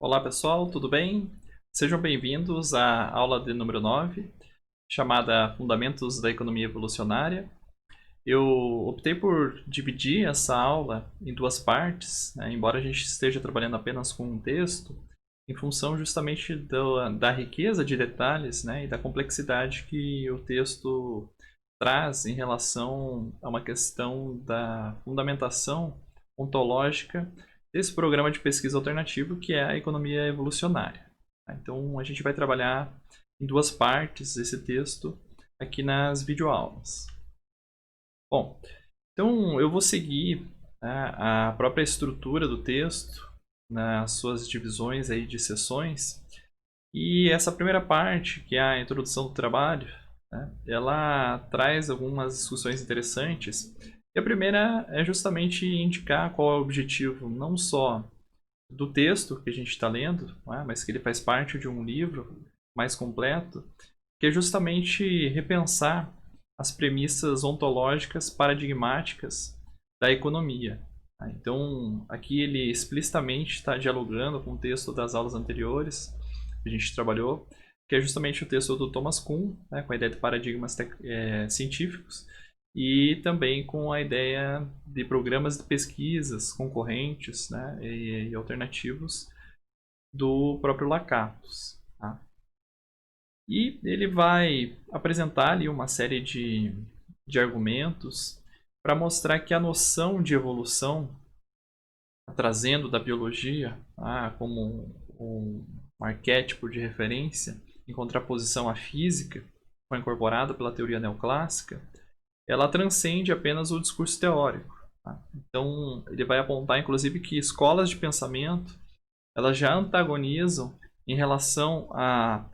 Olá pessoal, tudo bem? Sejam bem-vindos à aula de número 9, chamada Fundamentos da Economia Evolucionária. Eu optei por dividir essa aula em duas partes, né, embora a gente esteja trabalhando apenas com um texto, em função justamente da riqueza de detalhes, né, e da complexidade que o texto traz em relação a uma questão da fundamentação ontológica desse programa de pesquisa alternativo que é a economia evolucionária. Então a gente vai trabalhar em duas partes esse texto aqui nas videoaulas. Bom, então eu vou seguir, né, a própria estrutura do texto nas suas divisões aí de seções. E essa primeira parte, que é a introdução do trabalho, né, ela traz algumas discussões interessantes. E a primeira é justamente indicar qual é o objetivo não só do texto que a gente está lendo, né, mas que ele faz parte de um livro mais completo, que é justamente repensar as premissas ontológicas paradigmáticas da economia. Então, aqui ele explicitamente está dialogando com o texto das aulas anteriores que a gente trabalhou, que é justamente o texto do Thomas Kuhn, né, com a ideia de paradigmas científicos, e também com a ideia de programas de pesquisas concorrentes, né, e alternativos do próprio Lakatos. Tá? E ele vai apresentar ali uma série de argumentos para mostrar que a noção de evolução, trazendo da biologia como um arquétipo de referência, em contraposição à física, que foi incorporada pela teoria neoclássica, ela transcende apenas o discurso teórico. Tá? Então, ele vai apontar, inclusive, que escolas de pensamento elas já antagonizam em relação a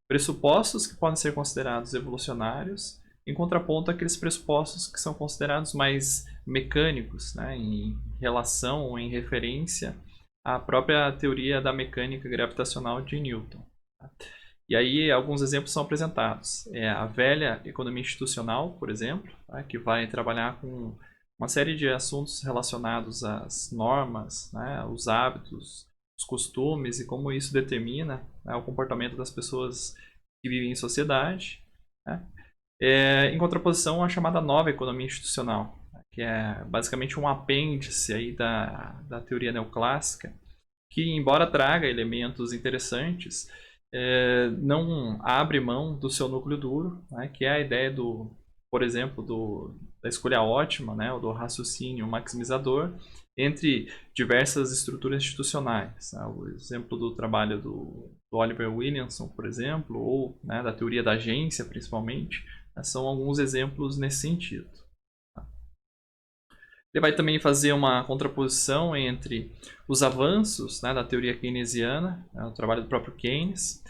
pressupostos que podem ser considerados evolucionários, em contraponto àqueles pressupostos que são considerados mais mecânicos, né, em relação ou em referência à própria teoria da mecânica gravitacional de Newton. Tá? E aí alguns exemplos são apresentados. A velha economia institucional, por exemplo, tá, que vai trabalhar com uma série de assuntos relacionados às normas, né, os hábitos, os costumes e como isso determina, né, o comportamento das pessoas que vivem em sociedade, né? Em contraposição à chamada nova economia institucional, que é basicamente um apêndice aí da teoria neoclássica, que embora traga elementos interessantes, não abre mão do seu núcleo duro, né, que é a ideia por exemplo, da escolha ótima, né, ou do raciocínio maximizador entre diversas estruturas institucionais. Né? O exemplo do trabalho do Oliver Williamson, por exemplo, ou, né, da teoria da agência, principalmente, né, são alguns exemplos nesse sentido. Ele vai também fazer uma contraposição entre os avanços, né, da teoria keynesiana, né, o trabalho do próprio Keynes,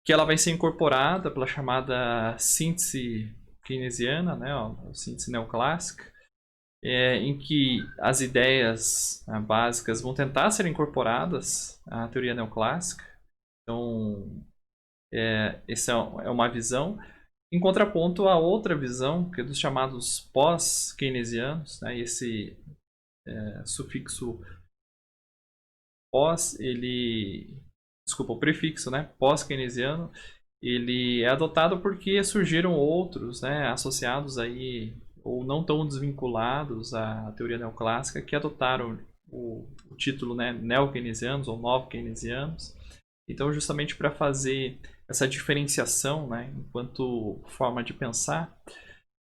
que ela vai ser incorporada pela chamada síntese keynesiana, né, a síntese neoclássica, em que as ideias básicas vão tentar ser incorporadas à teoria neoclássica. Então, essa é uma visão. Em contraponto a outra visão, que é dos chamados pós-keynesianos, né, esse sufixo pós, desculpa, o prefixo, né, pós-keynesiano, ele é adotado porque surgiram outros, né, associados aí ou não tão desvinculados à teoria neoclássica que adotaram o título, né, neo-keynesianos ou novo-keynesianos. Então, justamente para fazer essa diferenciação, né, enquanto forma de pensar.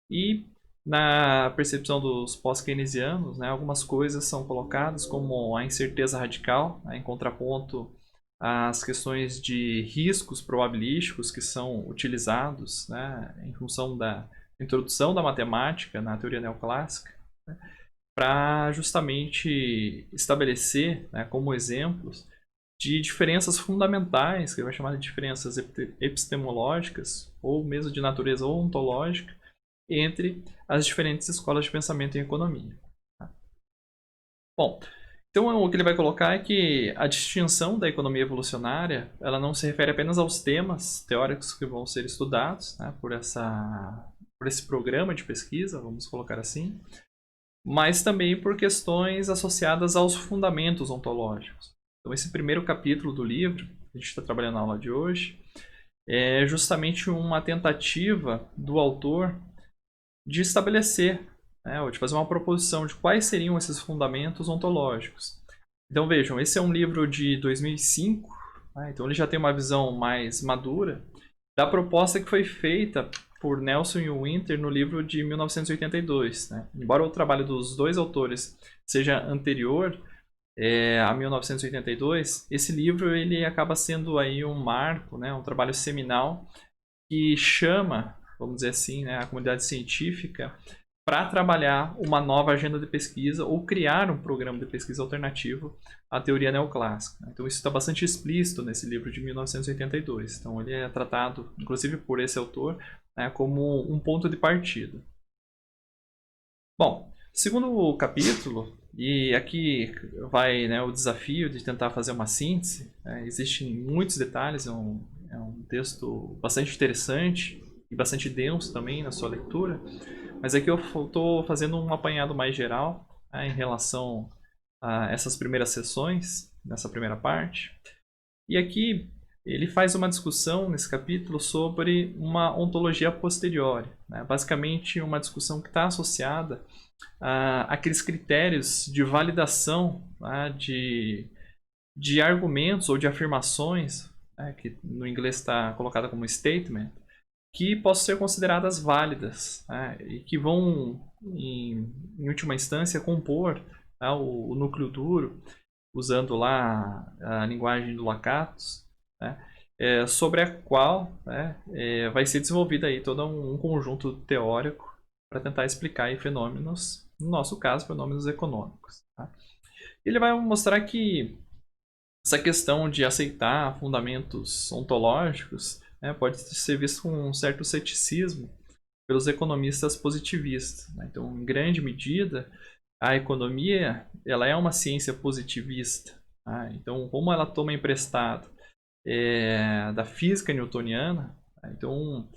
E na percepção dos pós-keynesianos, né, algumas coisas são colocadas como a incerteza radical, né, em contraponto às questões de riscos probabilísticos que são utilizados, né, em função da introdução da matemática na teoria neoclássica, né, para justamente estabelecer, né, como exemplos de diferenças fundamentais, que ele vai chamar de diferenças epistemológicas ou mesmo de natureza ontológica, entre as diferentes escolas de pensamento em economia. Bom, então o que ele vai colocar é que a distinção da economia evolucionária ela não se refere apenas aos temas teóricos que vão ser estudados, né, por esse programa de pesquisa, vamos colocar assim, mas também por questões associadas aos fundamentos ontológicos. Então, esse primeiro capítulo do livro, que a gente está trabalhando na aula de hoje, é justamente uma tentativa do autor de estabelecer, né, ou de fazer uma proposição de quais seriam esses fundamentos ontológicos. Então vejam, esse é um livro de 2005, né, então ele já tem uma visão mais madura da proposta que foi feita por Nelson e Winter no livro de 1982. Né? Embora o trabalho dos dois autores seja anterior a 1982, esse livro ele acaba sendo aí um marco, né, um trabalho seminal que chama, vamos dizer assim, né, a comunidade científica para trabalhar uma nova agenda de pesquisa ou criar um programa de pesquisa alternativo à teoria neoclássica. Então isso está bastante explícito nesse livro de 1982. Então ele é tratado, inclusive por esse autor, né, como um ponto de partida. Bom, segundo capítulo, e aqui vai, né, o desafio de tentar fazer uma síntese. Né, existem muitos detalhes, é um texto bastante interessante e bastante denso também na sua leitura. Mas aqui eu estou fazendo um apanhado mais geral, né, em relação a essas primeiras sessões, nessa primeira parte. E aqui ele faz uma discussão nesse capítulo sobre uma ontologia posteriori. Né? Basicamente uma discussão que está associada àqueles critérios de validação, né, de argumentos ou de afirmações, né, que no inglês está colocada como statement, que possam ser consideradas válidas, né, e que vão, em última instância, compor, né, o núcleo duro, usando lá a linguagem do Lakatos, né, sobre a qual, né, vai ser desenvolvido aí todo um conjunto teórico para tentar explicar aí fenômenos, no nosso caso, fenômenos econômicos. Tá? Ele vai mostrar que essa questão de aceitar fundamentos ontológicos, né, pode ser visto com um certo ceticismo pelos economistas positivistas. Né? Então, em grande medida, a economia ela é uma ciência positivista. Tá? Então, como ela toma emprestado da física newtoniana, tá? Então,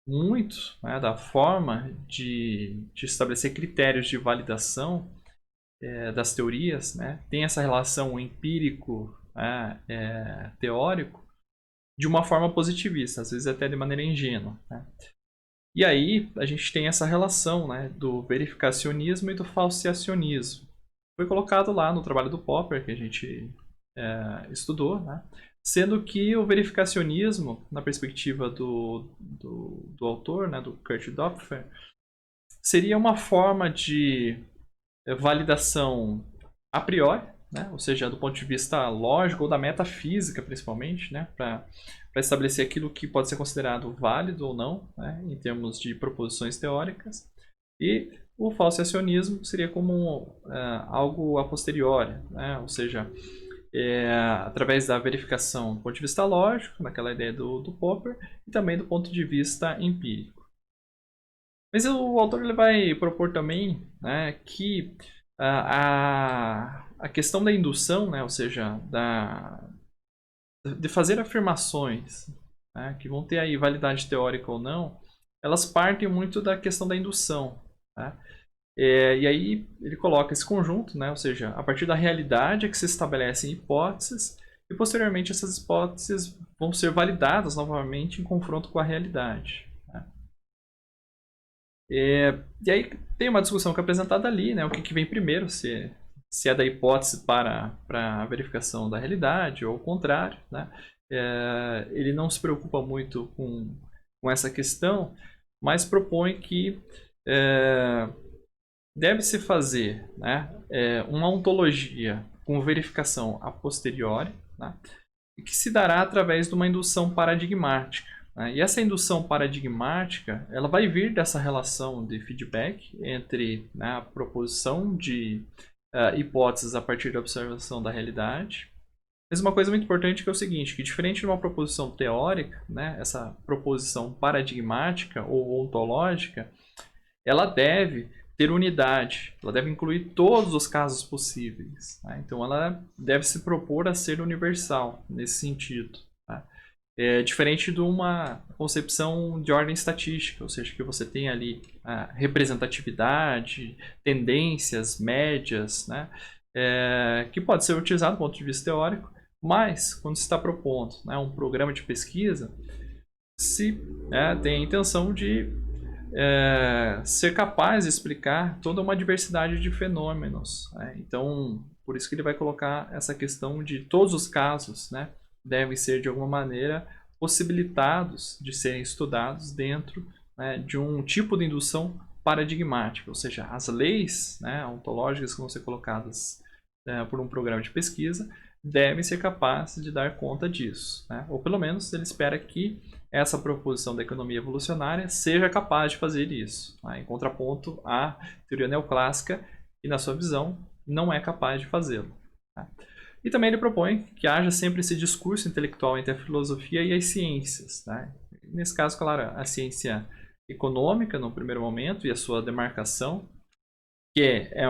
muito, né, da forma de estabelecer critérios de validação das teorias, né, tem essa relação empírico teórico de uma forma positivista, às vezes até de maneira ingênua. Né? E aí a gente tem essa relação, né, do verificacionismo e do falseacionismo. Foi colocado lá no trabalho do Popper, que a gente estudou, né? Sendo que o verificacionismo, na perspectiva do autor, né, do Kurt Doepfer, seria uma forma de validação a priori, né? Ou seja, do ponto de vista lógico ou da metafísica, principalmente, né? Para estabelecer aquilo que pode ser considerado válido ou não, né? Em termos de proposições teóricas. E o falseacionismo seria como algo a posteriori, né? Ou seja, através da verificação do ponto de vista lógico, naquela ideia do Popper, e também do ponto de vista empírico. Mas o autor ele vai propor também, né, que a questão da indução, né, ou seja, de fazer afirmações, né, que vão ter aí validade teórica ou não, elas partem muito da questão da indução. Né? E aí ele coloca esse conjunto, né, ou seja, a partir da realidade é que se estabelecem hipóteses e posteriormente essas hipóteses vão ser validadas novamente em confronto com a realidade. Né? E aí tem uma discussão que é apresentada ali, né, o que vem primeiro, se é da hipótese para a verificação da realidade ou o contrário. Né? Ele não se preocupa muito com essa questão, mas propõe que deve-se fazer, né, uma ontologia com verificação a posteriori, né, que se dará através de uma indução paradigmática. Né, e essa indução paradigmática ela vai vir dessa relação de feedback entre, né, a proposição de hipóteses a partir da observação da realidade. Mas uma coisa muito importante que é o seguinte, que diferente de uma proposição teórica, né, essa proposição paradigmática ou ontológica, ela deve ter unidade, ela deve incluir todos os casos possíveis. Tá? Então ela deve se propor a ser universal nesse sentido. Tá? Diferente de uma concepção de ordem estatística, ou seja, que você tem ali a representatividade, tendências, médias, né? Que pode ser utilizado do ponto de vista teórico, Mas, quando se está propondo, né, um programa de pesquisa, se tem a intenção de ser capaz de explicar toda uma diversidade de fenômenos. Né? Então, por isso que ele vai colocar essa questão de todos os casos, né, devem ser, de alguma maneira, possibilitados de serem estudados dentro, né, de um tipo de indução paradigmática, ou seja, as leis, né, ontológicas que vão ser colocadas por um programa de pesquisa devem ser capazes de dar conta disso. Né? Ou pelo menos ele espera que essa proposição da economia evolucionária seja capaz de fazer isso, né? Em contraponto à teoria neoclássica, que na sua visão não é capaz de fazê-lo. Tá? E também ele propõe que haja sempre esse discurso intelectual entre a filosofia e as ciências. Tá? Nesse caso, claro, a ciência econômica no primeiro momento e a sua demarcação, que é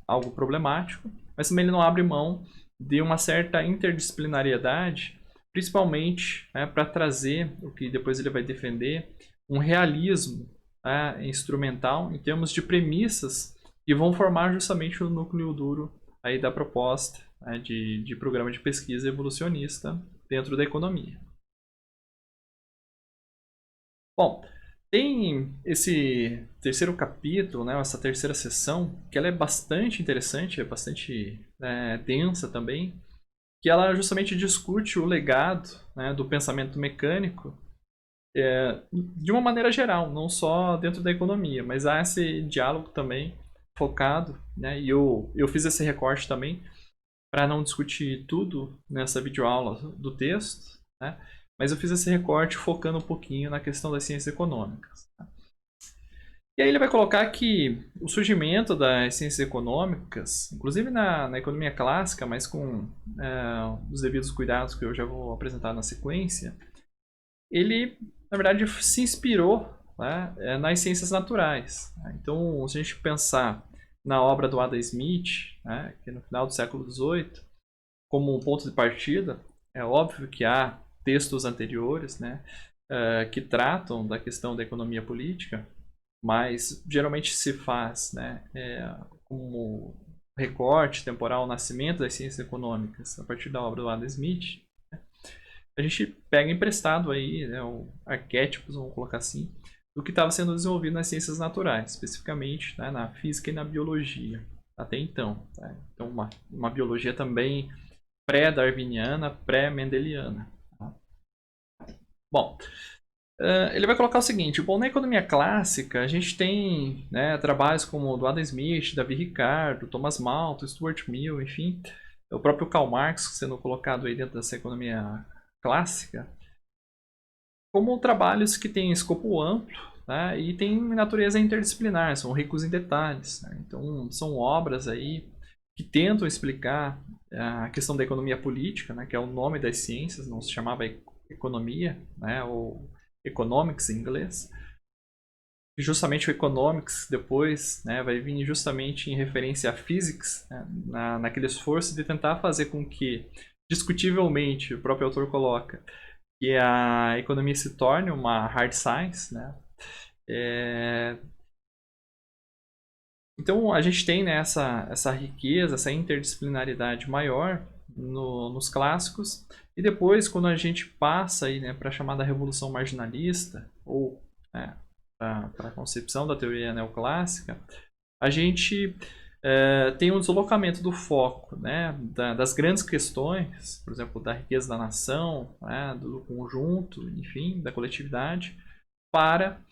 algo problemático, mas também ele não abre mão de uma certa interdisciplinariedade, principalmente, né, para trazer o que depois ele vai defender, um realismo, né, instrumental em termos de premissas que vão formar justamente o núcleo duro aí da proposta, né, de programa de pesquisa evolucionista dentro da economia. Bom, tem esse terceiro capítulo, né, essa terceira sessão, que ela é bastante interessante, é bastante densa também, que ela justamente discute o legado, né, do pensamento mecânico de uma maneira geral, não só dentro da economia, mas há esse diálogo também focado, né, e eu fiz esse recorte também para não discutir tudo nessa videoaula do texto, né, mas eu fiz esse recorte focando um pouquinho na questão das ciências econômicas. Tá? E aí ele vai colocar que o surgimento das ciências econômicas, inclusive na economia clássica, mas com os devidos cuidados que eu já vou apresentar na sequência, ele, na verdade, se inspirou, né, nas ciências naturais. Né? Então, se a gente pensar na obra do Adam Smith, né, que é no final do século XVIII, como um ponto de partida, é óbvio que há textos anteriores, né, que tratam da questão da economia política, mas geralmente se faz, né, como recorte temporal o nascimento das ciências econômicas a partir da obra do Adam Smith. Né, a gente pega emprestado aí, né, arquétipos, vamos colocar assim, do que estava sendo desenvolvido nas ciências naturais, especificamente, né, na física e na biologia, até então. Tá? Então, uma biologia também pré-darwiniana, pré-mendeliana. Tá? Bom, ele vai colocar o seguinte: bom, na economia clássica, a gente tem, né, trabalhos como o do Adam Smith, Davi Ricardo, Thomas Malthus, Stuart Mill, enfim, o próprio Karl Marx sendo colocado aí dentro dessa economia clássica, como trabalhos que têm escopo amplo, né, e têm natureza interdisciplinar, são ricos em detalhes. Né? Então, são obras aí que tentam explicar a questão da economia política, né, que é o nome das ciências, não se chamava economia, né, ou economics em inglês. E justamente o economics depois, né, vai vir justamente em referência a physics, né, naquele esforço de tentar fazer com que, discutivelmente, o próprio autor coloca, que a economia se torne uma hard science, né? Então a gente tem, né, essa riqueza, essa interdisciplinaridade maior nos clássicos, e depois quando a gente passa aí, né, para a chamada revolução marginalista, ou né, para a concepção da teoria neoclássica, a gente tem um deslocamento do foco, né, das grandes questões, por exemplo, da riqueza da nação, né, do conjunto, enfim, da coletividade, para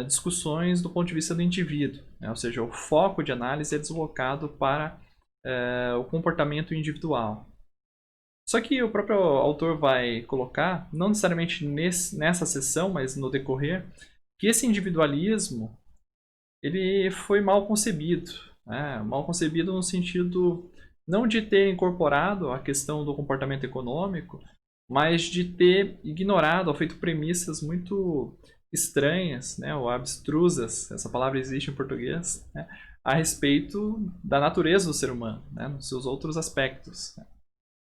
discussões do ponto de vista do indivíduo. Né? Ou seja, o foco de análise é deslocado para o comportamento individual. Só que o próprio autor vai colocar, não necessariamente nessa sessão, mas no decorrer, que esse individualismo ele foi mal concebido. Né? Mal concebido no sentido não de ter incorporado a questão do comportamento econômico, mas de ter ignorado ou feito premissas muito estranhas, né, ou abstrusas, essa palavra existe em português, né, a respeito da natureza do ser humano, né, nos seus outros aspectos. Né.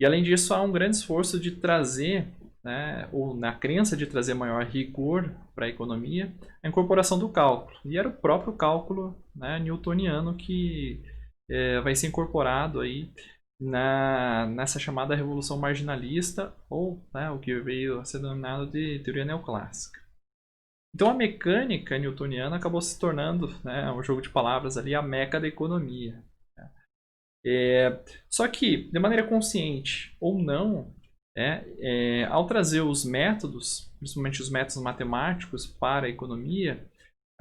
E além disso, há um grande esforço de trazer, né, ou na crença de trazer maior rigor para a economia, a incorporação do cálculo. E era o próprio cálculo, né, newtoniano que vai ser incorporado aí nessa chamada revolução marginalista, ou né, o que veio a ser denominado de teoria neoclássica. Então a mecânica newtoniana acabou se tornando, né, um jogo de palavras ali, a meca da economia. Só que, de maneira consciente ou não, ao trazer os métodos, principalmente os métodos matemáticos para a economia,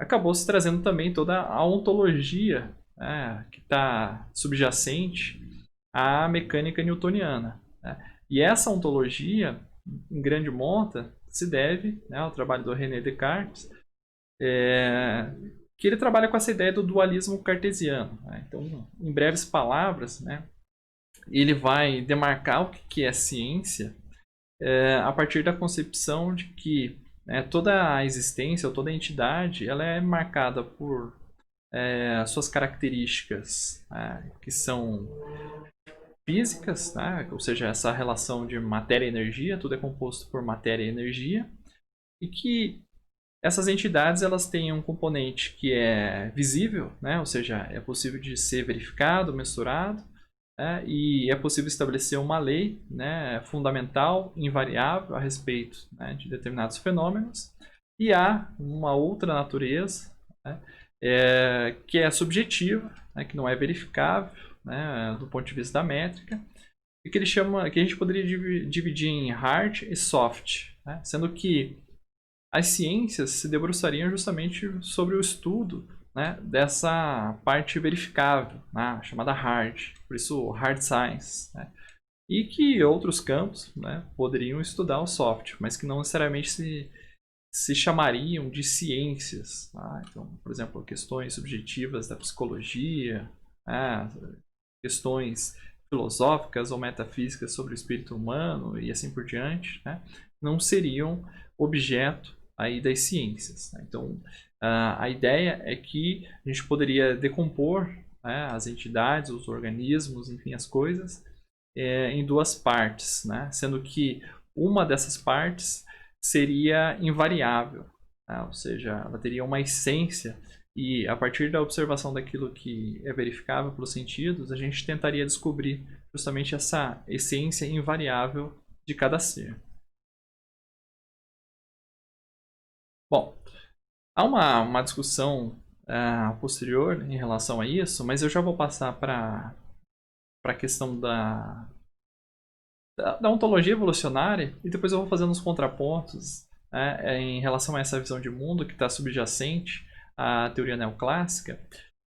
acabou se trazendo também toda a ontologia, né, que está subjacente à mecânica newtoniana. Né? E essa ontologia, em grande monta, se deve, né, ao trabalho do René Descartes, que ele trabalha com essa ideia do dualismo cartesiano. Né? Então, em breves palavras, né, ele vai demarcar o que é ciência a partir da concepção de que toda a existência ou toda a entidade ela é marcada por suas características que são físicas, né? Ou seja, essa relação de matéria e energia, tudo é composto por matéria e energia, e que essas entidades elas têm um componente que é visível, né? Ou seja, é possível de ser verificado, mensurado, e é possível estabelecer uma lei, né, fundamental, invariável a respeito, né, de determinados fenômenos. E há uma outra natureza, né, que é subjetiva, né, que não é verificável, né, do ponto de vista da métrica, e que ele chama, que a gente poderia dividir em hard e soft, né, sendo que as ciências se debruçariam justamente sobre o estudo, né, dessa parte verificável, né, chamada hard, por isso hard science, né, e que outros campos, né, poderiam estudar o soft, mas que não necessariamente se chamariam de ciências. Tá? Então, por exemplo, questões subjetivas da psicologia, né, questões filosóficas ou metafísicas sobre o espírito humano e assim por diante, né, não seriam objeto aí das ciências. Né? Então, a ideia é que a gente poderia decompor, né, as entidades, os organismos, enfim, as coisas, em duas partes, né? Sendo que uma dessas partes seria invariável, né? Ou seja, ela teria uma essência e a partir da observação daquilo que é verificável pelos sentidos, a gente tentaria descobrir justamente essa essência invariável de cada ser. Bom, há uma discussão posterior em relação a isso, mas eu já vou passar para a questão da ontologia evolucionária e depois eu vou fazendo os contrapontos, né, em relação a essa visão de mundo que está subjacente à teoria neoclássica.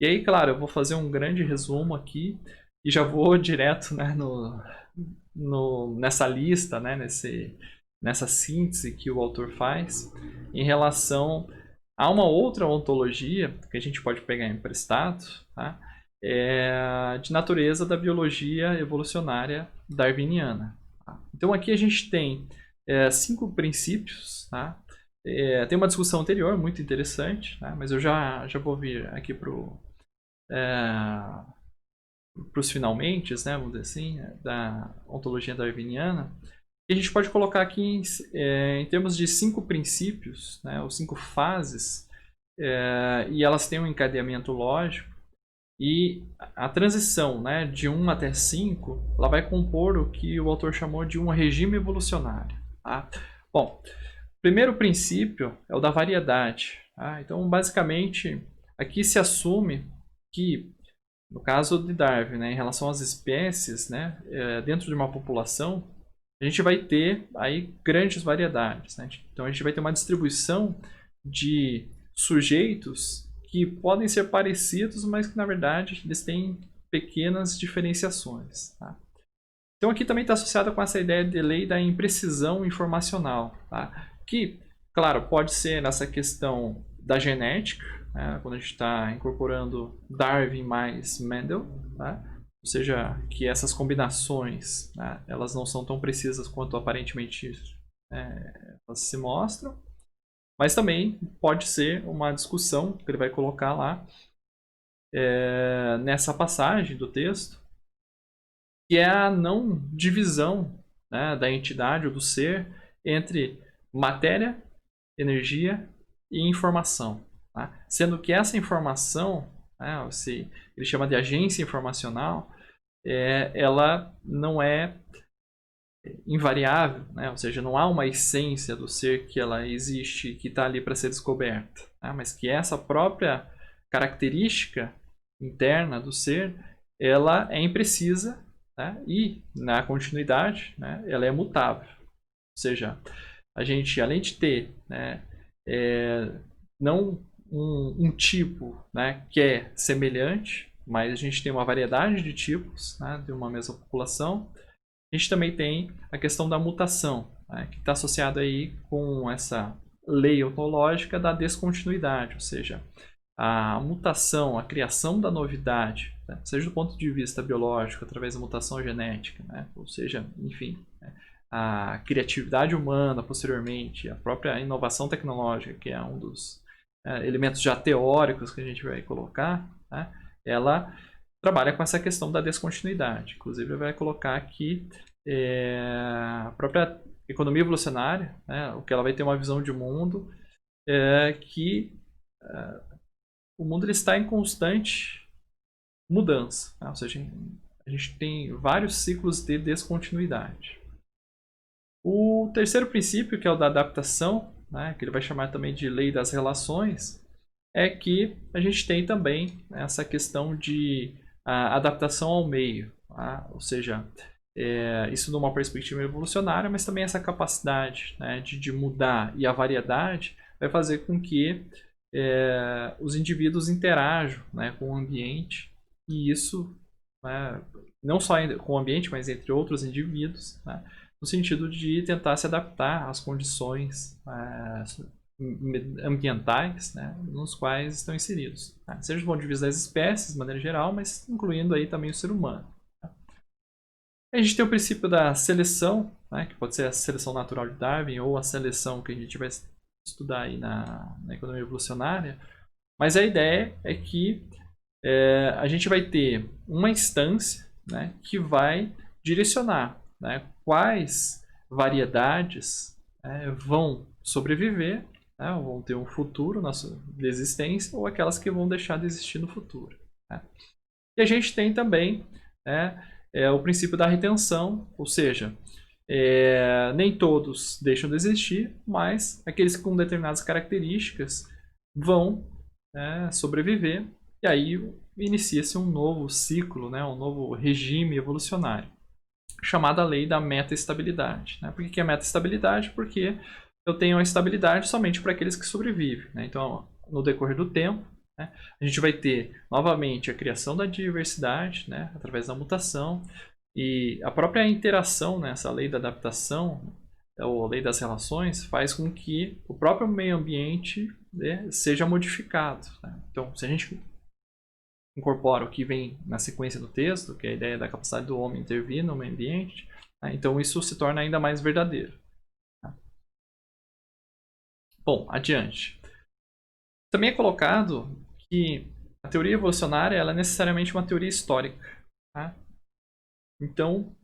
E aí, claro, eu vou fazer um grande resumo aqui e já vou direto, né, nessa lista, né, nessa síntese que o autor faz em relação a uma outra ontologia que a gente pode pegar emprestado, tá? De natureza da biologia evolucionária darwiniana. Tá? Então aqui a gente tem 5 princípios. Tá? Tem uma discussão anterior muito interessante, tá? Mas eu já vou vir aqui para os finalmente, né, vamos dizer assim, da ontologia darwiniana. E a gente pode colocar aqui em termos de 5 princípios, né, ou 5 fases, e elas têm um encadeamento lógico. E a transição, né, de 1 até 5, ela vai compor o que o autor chamou de um regime evolucionário. Tá? Bom, o primeiro princípio é o da variedade. Tá? Então, basicamente, aqui se assume que, no caso de Darwin, né, em relação às espécies, né, dentro de uma população, a gente vai ter aí grandes variedades. Né? Então, a gente vai ter uma distribuição de sujeitos que podem ser parecidos, mas que na verdade eles têm pequenas diferenciações. Tá? Então aqui também está associada com essa ideia de lei da imprecisão informacional, tá? Que, claro, pode ser nessa questão da genética, né? Quando a gente está incorporando Darwin mais Mendel, tá? Ou seja, que essas combinações, né, elas não são tão precisas quanto aparentemente elas se mostram. Mas também pode ser uma discussão que ele vai colocar lá nessa passagem do texto, que é a não divisão, né, da entidade ou do ser entre matéria, energia e informação. Tá? Sendo que essa informação, né, ele chama de agência informacional, ela não é invariável, né? Ou seja, não há uma essência do ser que ela existe, que está ali para ser descoberta, né? Mas que essa própria característica interna do ser, ela é imprecisa, né? E na continuidade, né, ela é mutável. Ou seja, a gente, além de ter, né, não um tipo, né, que é semelhante, mas a gente tem uma variedade de tipos, né, de uma mesma população. A gente também tem a questão da mutação, né, que está associada aí com essa lei ontológica da descontinuidade, ou seja, a mutação, a criação da novidade, né, seja do ponto de vista biológico, através da mutação genética, né, ou seja, enfim, né, a criatividade humana posteriormente, a própria inovação tecnológica, que é um dos elementos já teóricos que a gente vai colocar, né, ela trabalha com essa questão da descontinuidade. Inclusive, vai colocar aqui a própria economia evolucionária, né, o que ela vai ter uma visão de mundo que o mundo ele está em constante mudança, né? Ou seja, a gente tem vários ciclos de descontinuidade. O terceiro princípio, que é o da adaptação, né, que ele vai chamar também de lei das relações, é que a gente tem também essa questão de adaptação ao meio, tá? Ou seja, isso numa perspectiva evolucionária, mas também essa capacidade, né, de mudar e a variedade vai fazer com que os indivíduos interajam, né, com o ambiente, e isso, né, não só com o ambiente, mas entre outros indivíduos, né, no sentido de tentar se adaptar às condições ambientais, né, nos quais estão inseridos, tá? Seja do ponto de vista das espécies, de maneira geral, mas incluindo aí também o ser humano. Tá? A gente tem o princípio da seleção, né, que pode ser a seleção natural de Darwin ou a seleção que a gente vai estudar aí na economia evolucionária, mas a ideia é que a gente vai ter uma instância, né, que vai direcionar, né, quais variedades vão sobreviver, né, vão ter um futuro na sua existência, ou aquelas que vão deixar de existir no futuro. Né? E a gente tem também o princípio da retenção, ou seja, nem todos deixam de existir, mas aqueles com determinadas características vão sobreviver, e aí inicia-se um novo ciclo, né, um novo regime evolucionário, chamado a lei da metaestabilidade. Né? Por que é metaestabilidade? Porque eu tenho a estabilidade somente para aqueles que sobrevivem. Né? Então, no decorrer do tempo, né, a gente vai ter novamente a criação da diversidade, né, através da mutação, e a própria interação, né, essa lei da adaptação, ou lei das relações, faz com que o próprio meio ambiente, né, seja modificado. Né? Então, se a gente incorpora o que vem na sequência do texto, que é a ideia da capacidade do homem intervir no meio ambiente, né, então isso se torna ainda mais verdadeiro. Tá? Bom, adiante. Também é colocado que a teoria evolucionária ela é necessariamente uma teoria histórica. Tá? Então,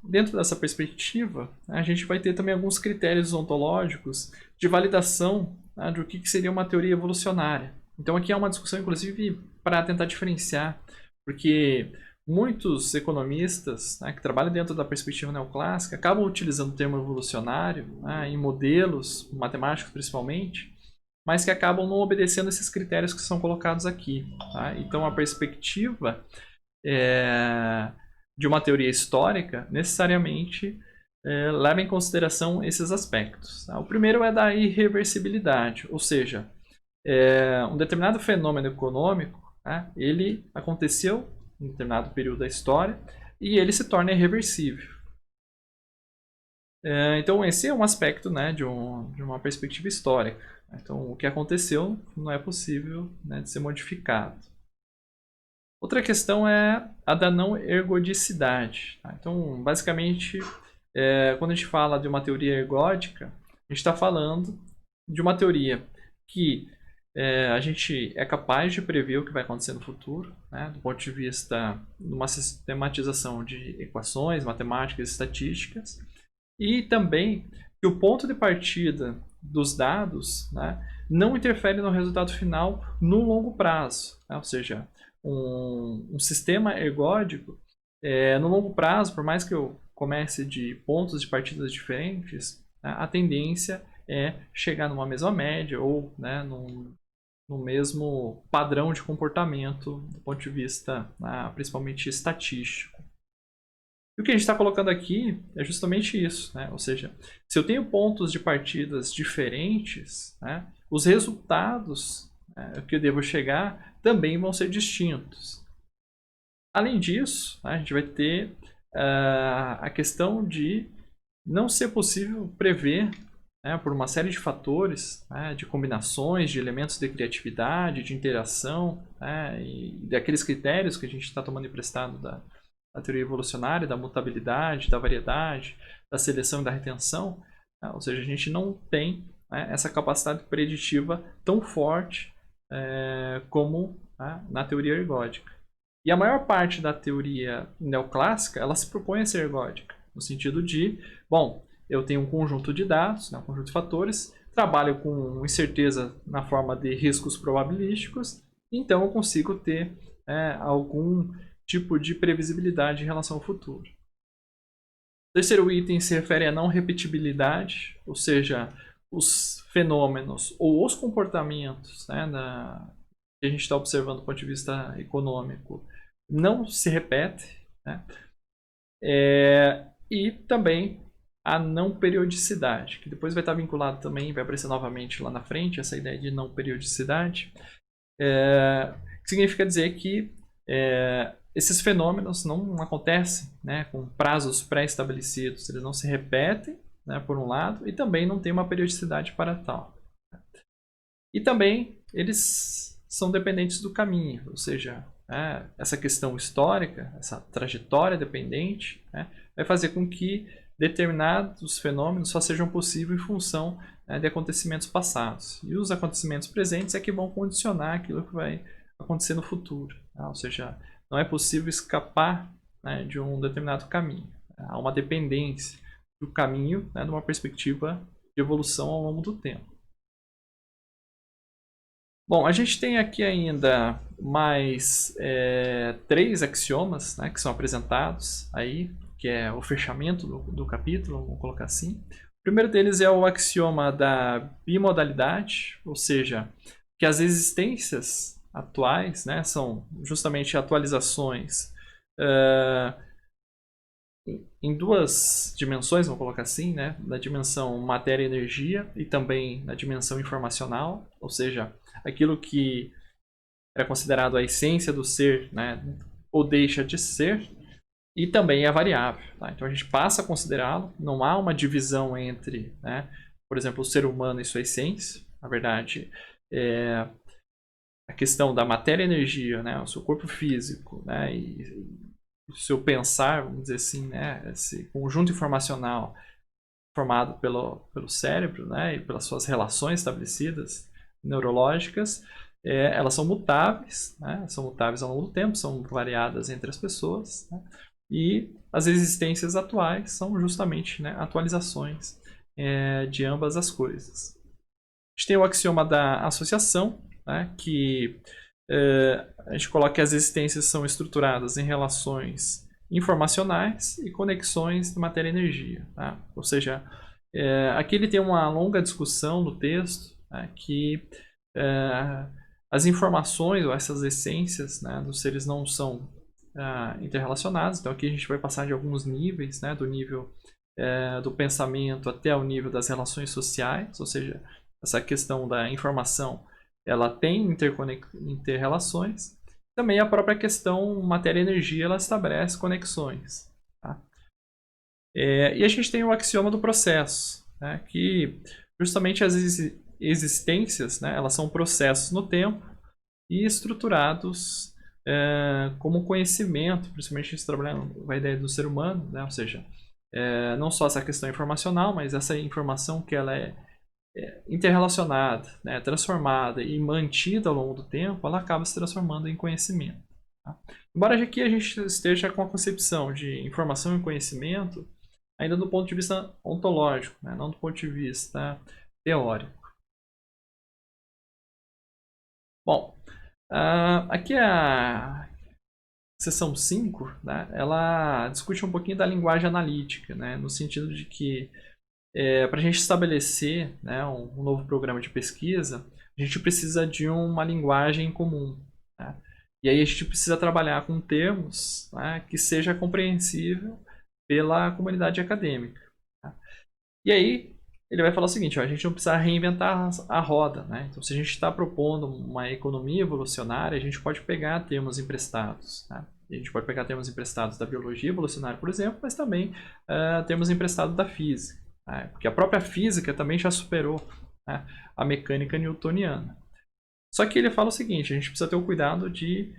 dentro dessa perspectiva, a gente vai ter também alguns critérios ontológicos de validação, tá, de o que seria uma teoria evolucionária. Então aqui é uma discussão, inclusive, para tentar diferenciar, porque muitos economistas, né, que trabalham dentro da perspectiva neoclássica acabam utilizando o termo evolucionário, né, em modelos matemáticos principalmente, mas que acabam não obedecendo esses critérios que são colocados aqui. Tá? Então a perspectiva de uma teoria histórica necessariamente leva em consideração esses aspectos. Tá? O primeiro é da irreversibilidade, ou seja, um determinado fenômeno econômico, tá? Ele aconteceu em um determinado período da história e ele se torna irreversível. Então esse é um aspecto, né, de uma perspectiva histórica. Então o que aconteceu não é possível, né, de ser modificado. Outra questão é a da não ergodicidade. Tá? Então, basicamente, quando a gente fala de uma teoria ergódica, a gente está falando de uma teoria que a gente é capaz de prever o que vai acontecer no futuro, né? Do ponto de vista de uma sistematização de equações, matemáticas e estatísticas, e também que o ponto de partida dos dados, né, não interfere no resultado final no longo prazo. Né? Ou seja, um sistema ergódico, no longo prazo, por mais que eu comece de pontos de partidas diferentes, a tendência é chegar numa mesma média ou, né, no mesmo padrão de comportamento do ponto de vista, principalmente estatístico. E o que a gente está colocando aqui é justamente isso, né? Ou seja, se eu tenho pontos de partidas diferentes, né, os resultados, que eu devo chegar também vão ser distintos. Além disso, a gente vai ter a questão de não ser possível prever, né, por uma série de fatores, né, de combinações, de elementos de criatividade, de interação, né, e daqueles critérios que a gente está tomando emprestado da teoria evolucionária, da mutabilidade, da variedade, da seleção e da retenção, né, ou seja, a gente não tem, né, essa capacidade preditiva tão forte como, né, na teoria ergódica. E a maior parte da teoria neoclássica, ela se propõe a ser ergódica, no sentido de, bom, eu tenho um conjunto de dados, né, um conjunto de fatores, trabalho com incerteza na forma de riscos probabilísticos, então eu consigo ter algum tipo de previsibilidade em relação ao futuro. O terceiro item se refere à não repetibilidade, ou seja, os fenômenos ou os comportamentos, né, que a gente está observando do ponto de vista econômico não se repete, né? E também a não periodicidade, que depois vai estar vinculado também, vai aparecer novamente lá na frente, essa ideia de não periodicidade, que significa dizer que esses fenômenos não acontecem, né, com prazos pré-estabelecidos, eles não se repetem, né, por um lado, e também não tem uma periodicidade para tal. E também eles são dependentes do caminho, ou seja, essa questão histórica, essa trajetória dependente, vai fazer com que determinados fenômenos só sejam possíveis em função de acontecimentos passados. E os acontecimentos presentes é que vão condicionar aquilo que vai acontecer no futuro. Ou seja, não é possível escapar, né, de um determinado caminho. Há uma dependência do caminho, né, numa perspectiva de evolução ao longo do tempo. Bom, a gente tem aqui ainda mais 3 axiomas, né, que são apresentados aí, que é o fechamento do capítulo, vamos colocar assim. O primeiro deles é o axioma da bimodalidade, ou seja, que as existências atuais, né, são justamente atualizações em 2 dimensões, vamos colocar assim, né, na dimensão matéria e energia e também na dimensão informacional, ou seja, aquilo que era considerado a essência do ser, né, ou deixa de ser, e também é variável. Tá? Então a gente passa a considerá-lo, não há uma divisão entre, né, por exemplo, o ser humano e sua essência. Na verdade, a questão da matéria e energia, né, o seu corpo físico, né, e o seu pensar, vamos dizer assim, né, esse conjunto informacional formado pelo cérebro, né, e pelas suas relações estabelecidas neurológicas, elas são mutáveis, né, são mutáveis ao longo do tempo, são variadas entre as pessoas, né, e as existências atuais são justamente, né, atualizações de ambas as coisas. A gente tem o axioma da associação, né, que a gente coloca que as existências são estruturadas em relações informacionais e conexões de matéria e energia. Tá? Ou seja, aqui ele tem uma longa discussão no texto, né, que as informações ou essas essências, né, dos seres não são interrelacionadas. Então aqui a gente vai passar de alguns níveis, né, do nível do pensamento até o nível das relações sociais, ou seja, essa questão da informação ela tem interrelações. Também a própria questão matéria-energia ela estabelece conexões. Tá? E a gente tem o axioma do processo, né, que justamente as existências, né, elas são processos no tempo e estruturados como conhecimento, principalmente se trabalhando com a ideia do ser humano, né, ou seja, não só essa questão informacional, mas essa informação que ela é interrelacionada, né, transformada e mantida ao longo do tempo, ela acaba se transformando em conhecimento. Tá? Embora aqui a gente esteja com a concepção de informação e conhecimento ainda do ponto de vista ontológico, né, não do ponto de vista teórico. Bom, Aqui a seção 5, né, ela discute um pouquinho da linguagem analítica, né, no sentido de que para a gente estabelecer, né, um novo programa de pesquisa, a gente precisa de uma linguagem comum. Né? E aí a gente precisa trabalhar com termos, né, que seja compreensível pela comunidade acadêmica. Tá? E aí ele vai falar o seguinte, ó, a gente não precisa reinventar a roda. Né? Então, se a gente está propondo uma economia evolucionária, a gente pode pegar termos emprestados. Tá? A gente pode pegar termos emprestados da biologia evolucionária, por exemplo, mas também termos emprestados da física. Né? Porque a própria física também já superou, né, a mecânica newtoniana. Só que ele fala o seguinte, a gente precisa ter o cuidado de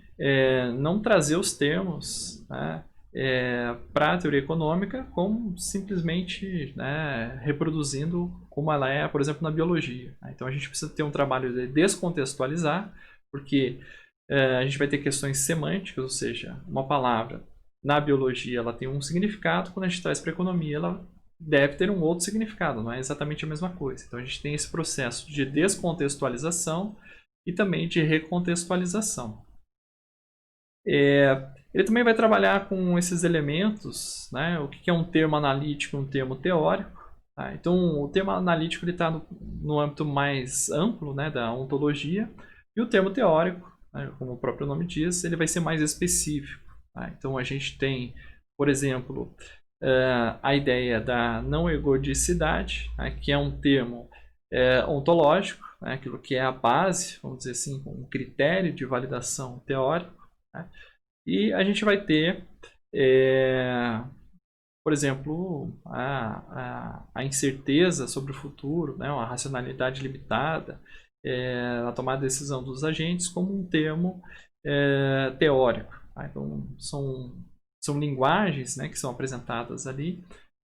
não trazer os termos, né, para a teoria econômica como simplesmente, né, reproduzindo como ela é, por exemplo, na biologia. Né? Então a gente precisa ter um trabalho de descontextualizar, porque a gente vai ter questões semânticas, ou seja, uma palavra na biologia ela tem um significado, quando a gente traz para a economia ela deve ter um outro significado, não é exatamente a mesma coisa. Então a gente tem esse processo de descontextualização e também de recontextualização. Ele também vai trabalhar com esses elementos, né? O que é um termo analítico e um termo teórico. Tá? Então, o termo analítico está no âmbito mais amplo, né, da ontologia, e o termo teórico, né, como o próprio nome diz, ele vai ser mais específico. Tá? Então, a gente tem, por exemplo, a ideia da não ergodicidade, né, que é um termo ontológico, né, aquilo que é a base, vamos dizer assim, um critério de validação teórico. Né? E a gente vai ter, por exemplo, a incerteza sobre o futuro, né, a racionalidade limitada, a tomada de decisão dos agentes como um termo teórico. Tá? Então, são linguagens, né, que são apresentadas ali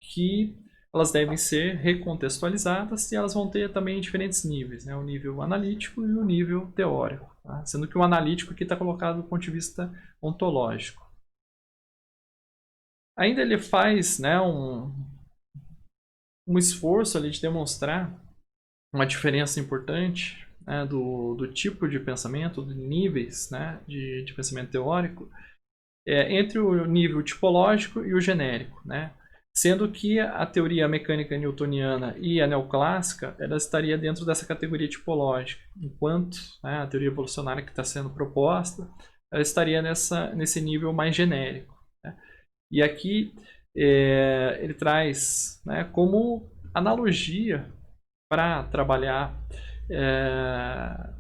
que elas devem ser recontextualizadas e elas vão ter também diferentes níveis, né? O nível analítico e o nível teórico. Tá? Sendo que o analítico aqui está colocado do ponto de vista ontológico. Ainda ele faz, né, um esforço ali de demonstrar uma diferença importante, né, do tipo de pensamento, de níveis, né, de pensamento teórico, entre o nível tipológico e o genérico, né? Sendo que a teoria mecânica newtoniana e a neoclássica ela estaria dentro dessa categoria tipológica, enquanto, né, a teoria evolucionária que está sendo proposta ela estaria nesse nível mais genérico. Né? E aqui ele traz, né, como analogia para trabalhar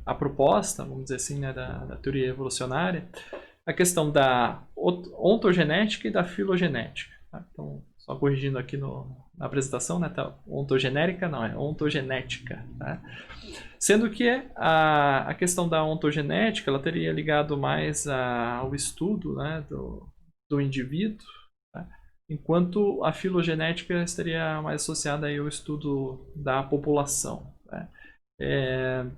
a proposta, vamos dizer assim, né, da teoria evolucionária, a questão da ontogenética e da filogenética. Tá? Então, só corrigindo aqui na apresentação, né, tá, ontogenérica não, é ontogenética. Tá? Sendo que a questão da ontogenética ela teria ligado mais ao estudo, né, do indivíduo, tá? Enquanto a filogenética estaria mais associada aí ao estudo da população. Tá?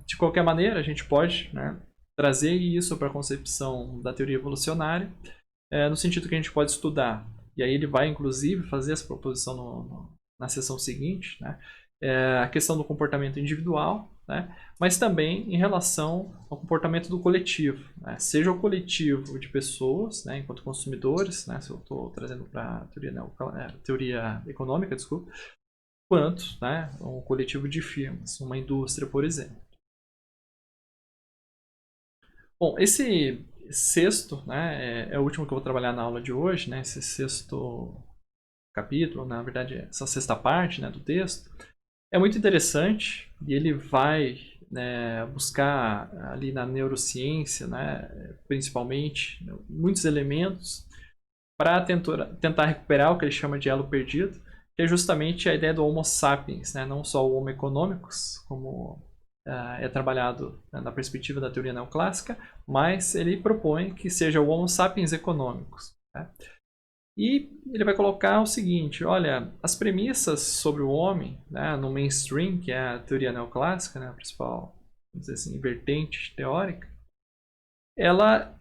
De qualquer maneira, a gente pode, né, trazer isso para a concepção da teoria evolucionária, no sentido que a gente pode estudar, e aí ele vai inclusive fazer essa proposição na sessão seguinte, né, a questão do comportamento individual, né, mas também em relação ao comportamento do coletivo, né, seja o coletivo de pessoas, né, enquanto consumidores, né, se eu estou trazendo para a teoria econômica, desculpa, quanto, né, um coletivo de firmas, uma indústria, por exemplo. Bom, esse sexto, né, é o último que eu vou trabalhar na aula de hoje, né, esse sexto capítulo, na verdade, essa sexta parte, né, do texto, é muito interessante e ele vai, né, buscar ali na neurociência, né, principalmente, muitos elementos para tentar recuperar o que ele chama de elo perdido, que é justamente a ideia do Homo sapiens, né, não só o Homo economicus, como é trabalhado na perspectiva da teoria neoclássica, mas ele propõe que seja o Homo sapiens econômicos. Né? E ele vai colocar o seguinte, olha, as premissas sobre o homem, né, no mainstream, que é a teoria neoclássica, né, a principal, vamos dizer assim, vertente teórica, ela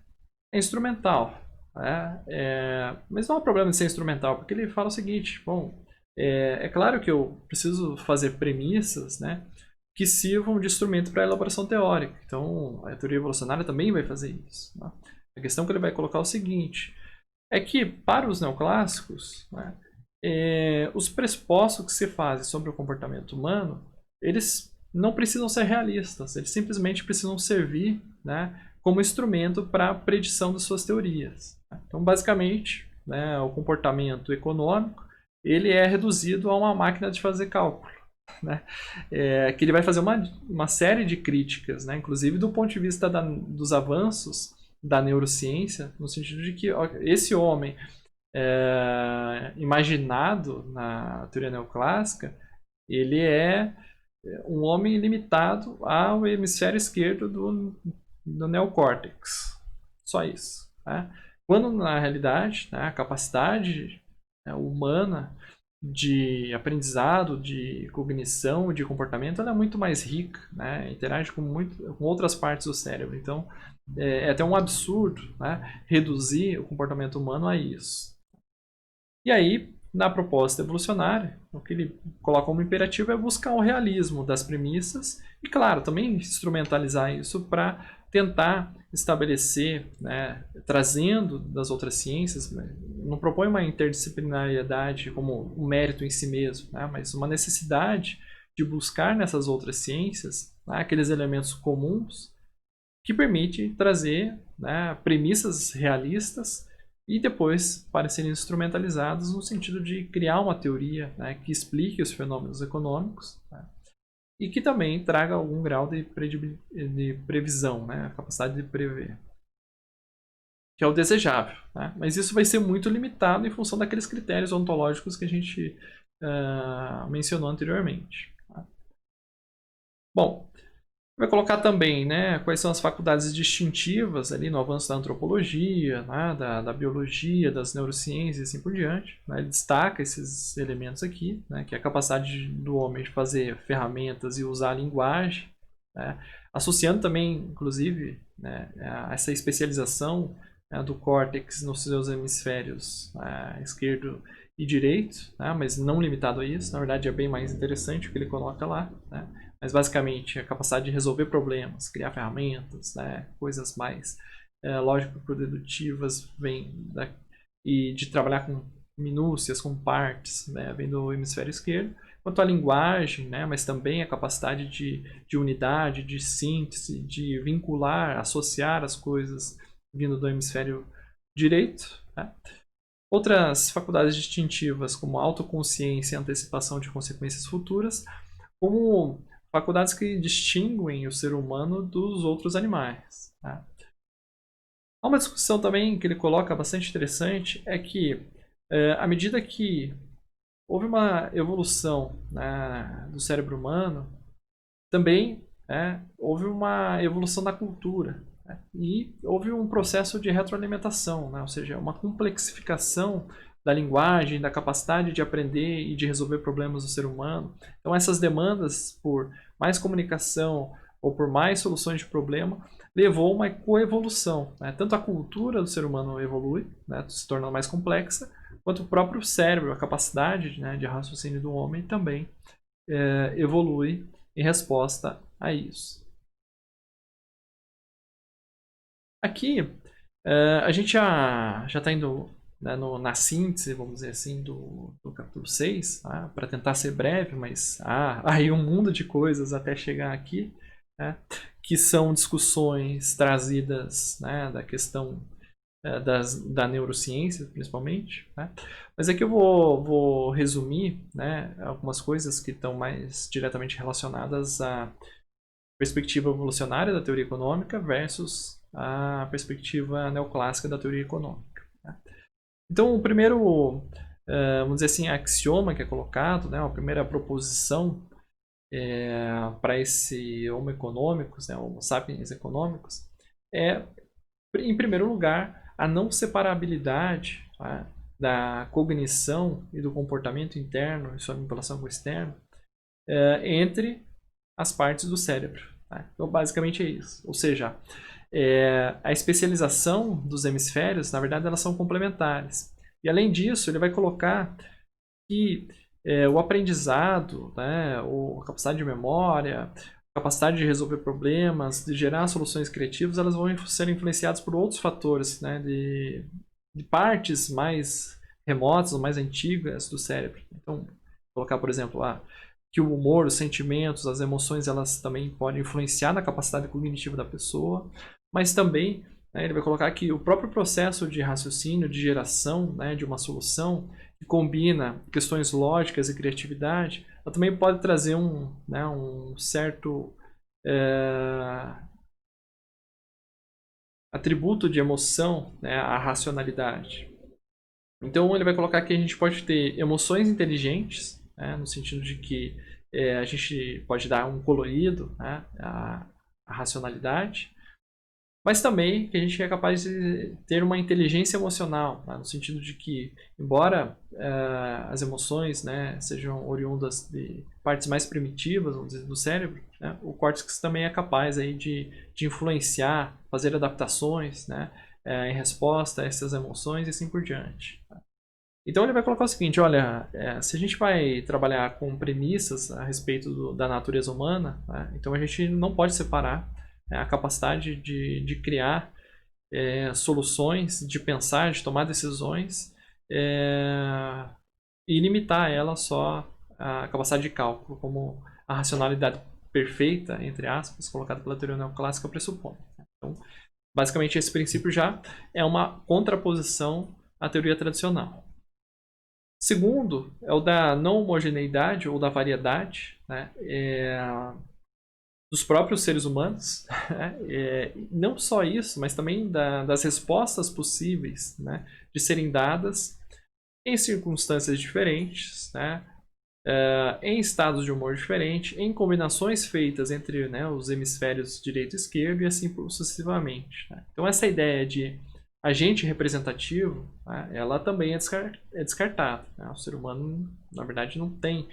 é instrumental. Né? Mas não há problema de ser instrumental, porque ele fala o seguinte, bom, é claro que eu preciso fazer premissas, né, que sirvam de instrumento para a elaboração teórica. Então, a teoria evolucionária também vai fazer isso. Né? A questão que ele vai colocar é o seguinte, é que, para os neoclássicos, né, os pressupostos que se fazem sobre o comportamento humano, eles não precisam ser realistas, eles simplesmente precisam servir, né, como instrumento para a predição das suas teorias. Então, basicamente, né, o comportamento econômico ele é reduzido a uma máquina de fazer cálculo. Né? Que ele vai fazer uma série de críticas, né? Inclusive do ponto de vista dos avanços da neurociência, no sentido de que esse homem imaginado na teoria neoclássica, ele é um homem limitado ao hemisfério esquerdo do neocórtex. Só isso. Né? Quando, na realidade, né, a capacidade humana de aprendizado, de cognição, de comportamento, ela é muito mais rica, né? Interage com outras partes do cérebro. Então, é até um absurdo, né, reduzir o comportamento humano a isso. E aí, na proposta evolucionária, o que ele coloca como imperativo é buscar o realismo das premissas e, claro, também instrumentalizar isso para tentar estabelecer, né, trazendo das outras ciências, né, não propõe uma interdisciplinariedade como um mérito em si mesmo, né, mas uma necessidade de buscar nessas outras ciências, né, aqueles elementos comuns que permite trazer, né, premissas realistas e depois para serem instrumentalizados no sentido de criar uma teoria, né, que explique os fenômenos econômicos, né, e que também traga algum grau de previsão, né, a capacidade de prever, que é o desejável. Né? Mas isso vai ser muito limitado em função daqueles critérios ontológicos que a gente mencionou anteriormente. Tá? Bom, vai colocar também, né, quais são as faculdades distintivas ali no avanço da antropologia, né, da biologia, das neurociências e assim por diante. Né? Ele destaca esses elementos aqui, né, que é a capacidade do homem de fazer ferramentas e usar a linguagem, né, associando também, inclusive, né, essa especialização, né, do córtex nos seus hemisférios esquerdo e direito, né, mas não limitado a isso. Na verdade, é bem mais interessante o que ele coloca lá, né? Mas basicamente a capacidade de resolver problemas, criar ferramentas, né, coisas mais lógico-dedutivas e de trabalhar com minúcias, com partes, né, vem do hemisfério esquerdo. Quanto à linguagem, né, mas também a capacidade de unidade, de síntese, de vincular, associar as coisas vindo do hemisfério direito. Né. Outras faculdades distintivas, como autoconsciência e antecipação de consequências futuras, como faculdades que distinguem o ser humano dos outros animais. Tá? Há uma discussão também que ele coloca bastante interessante, é que à medida que houve uma evolução, né, do cérebro humano, também houve uma evolução da cultura. Né, e houve um processo de retroalimentação, né, ou seja, uma complexificação da linguagem, da capacidade de aprender e de resolver problemas do ser humano. Então, essas demandas por mais comunicação ou por mais soluções de problema levou a uma coevolução. Né? Tanto a cultura do ser humano evolui, né, se torna mais complexa, quanto o próprio cérebro, a capacidade, né, de raciocínio do homem também evolui em resposta a isso. Aqui, a gente já está indo, né, na síntese, vamos dizer assim, do capítulo 6, tá? Para tentar ser breve, mas há aí um mundo de coisas até chegar aqui, né, que são discussões trazidas, né, da questão da neurociência, principalmente. Né? Mas aqui eu vou resumir, né, algumas coisas que estão mais diretamente relacionadas à perspectiva evolucionária da teoria econômica versus a perspectiva neoclássica da teoria econômica. Né? Então, o primeiro, vamos dizer assim, axioma que é colocado, né, a primeira proposição para esse Homo econômicos, né, Homo sapiens econômicos, é, em primeiro lugar, a não separabilidade, tá, da cognição e do comportamento interno e sua vinculação com o externo entre as partes do cérebro. Tá? Então, basicamente é isso. Ou seja, a especialização dos hemisférios, na verdade, elas são complementares. E, além disso, ele vai colocar que o aprendizado, né, a capacidade de memória, a capacidade de resolver problemas, de gerar soluções criativas, elas vão ser influenciadas por outros fatores, né, de partes mais remotas, mais antigas do cérebro. Então, colocar, por exemplo, que o humor, os sentimentos, as emoções, elas também podem influenciar na capacidade cognitiva da pessoa, mas também, né, ele vai colocar que o próprio processo de raciocínio, de geração, né, de uma solução, que combina questões lógicas e criatividade, ela também pode trazer um certo atributo de emoção, né, à racionalidade. Então ele vai colocar que a gente pode ter emoções inteligentes, né, no sentido de que a gente pode dar um colorido, né, à racionalidade, mas também que a gente é capaz de ter uma inteligência emocional, né, no sentido de que, embora as emoções, né, sejam oriundas de partes mais primitivas, vamos dizer, do cérebro, né, o córtex também é capaz aí de influenciar, fazer adaptações, né, em resposta a essas emoções e assim por diante. Então ele vai colocar o seguinte, olha, se a gente vai trabalhar com premissas a respeito da natureza humana, né, então a gente não pode separar, né, a capacidade de criar soluções, de pensar, de tomar decisões e limitar ela só à capacidade de cálculo, como a racionalidade perfeita, entre aspas, colocada pela teoria neoclássica pressupõe. Então, basicamente esse princípio já é uma contraposição à teoria tradicional. Segundo é o da não homogeneidade ou da variedade, né, dos próprios seres humanos. Né, não só isso, mas também das respostas possíveis, né, de serem dadas em circunstâncias diferentes, né, em estados de humor diferentes, em combinações feitas entre, né, os hemisférios direito e esquerdo e assim sucessivamente. Né. Então essa ideia de agente representativo, né, ela também é descartada. Né? O ser humano, na verdade, não tem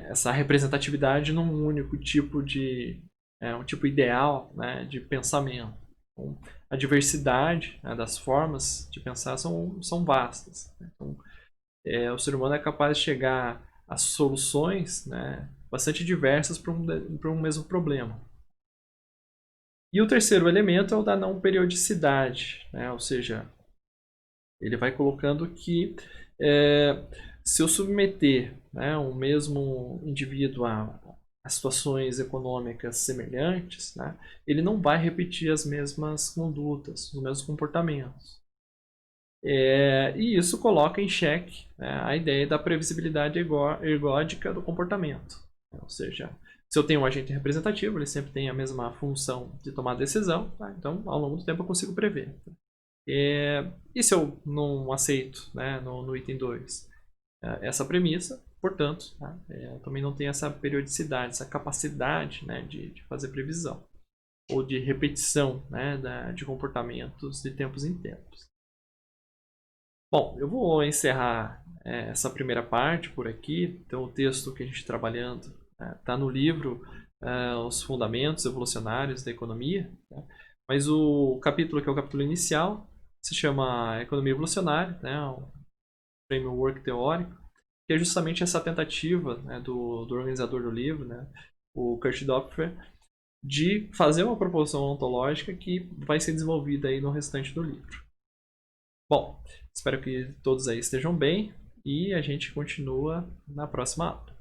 essa representatividade num único tipo um tipo ideal, né, de pensamento. Então, a diversidade, né, das formas de pensar são vastas. Né? Então, o ser humano é capaz de chegar a soluções, né, bastante diversas para um mesmo problema. E o terceiro elemento é o da não periodicidade, né? Ou seja, ele vai colocando que se eu submeter, né, um mesmo indivíduo a situações econômicas semelhantes, né, ele não vai repetir as mesmas condutas, os mesmos comportamentos. E isso coloca em xeque, né, a ideia da previsibilidade ergódica do comportamento. Ou seja, se eu tenho um agente representativo, ele sempre tem a mesma função de tomar decisão, tá? Então ao longo do tempo eu consigo prever. E se eu não aceito, né, no item 2 essa premissa, portanto, tá, eu também não tenho essa periodicidade, essa capacidade, né, de fazer previsão ou de repetição, né, de comportamentos de tempos em tempos. Bom, eu vou encerrar essa primeira parte por aqui. Então, o texto que a gente está trabalhando está no livro Os Fundamentos Evolucionários da Economia. Tá? Mas o capítulo que é o capítulo inicial se chama Economia Evolucionária, né? Um framework teórico, que é justamente essa tentativa, né, do organizador do livro, né, o Kurt Doepfer, de fazer uma proposição ontológica que vai ser desenvolvida aí no restante do livro. Bom, espero que todos aí estejam bem e a gente continua na próxima aula.